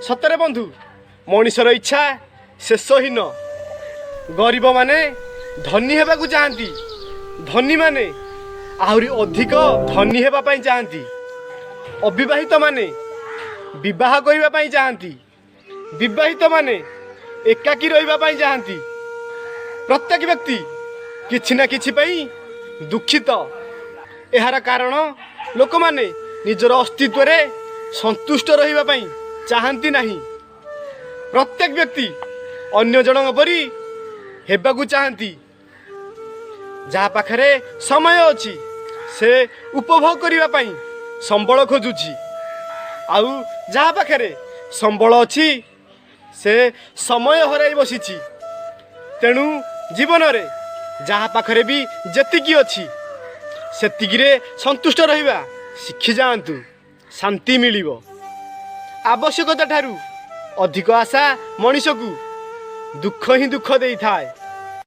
सतरे बंधु मनीषर इच्छा शेषहीन गरीब माने धनी हेबा को चाहती धनी माने आहरी अधिक धनी हेबा पाई चाहती अविवाहित माने विवाह करबा पाई चाहती विवाहित माने एकाकी रहिबा पाई चाहती प्रत्येक व्यक्ति किछि ना किछि पाई दुखित एहार कारण लोक माने निजर अस्तित्व रे संतुष्ट रहिबा पाई चाहती नहीं प्रत्येक व्यक्ति अन्य जनक परी हेबाकू चाहती जहाँ पाखरे समय अछि से उपभोग करिबा पाई संबल खोजुची आउ जहाँ पाखरे संबल अछि से समय हराई बसिची तेणु जीवन रे जहाँ पाखरे भी जेतिकी अछि सेतिकी रे संतुष्ट रहिबा शिखि जाआंतु शांति मिलिबो आवश्यकता ठारू अधिक आशा मनीष को दुख ही दुख देई थाए।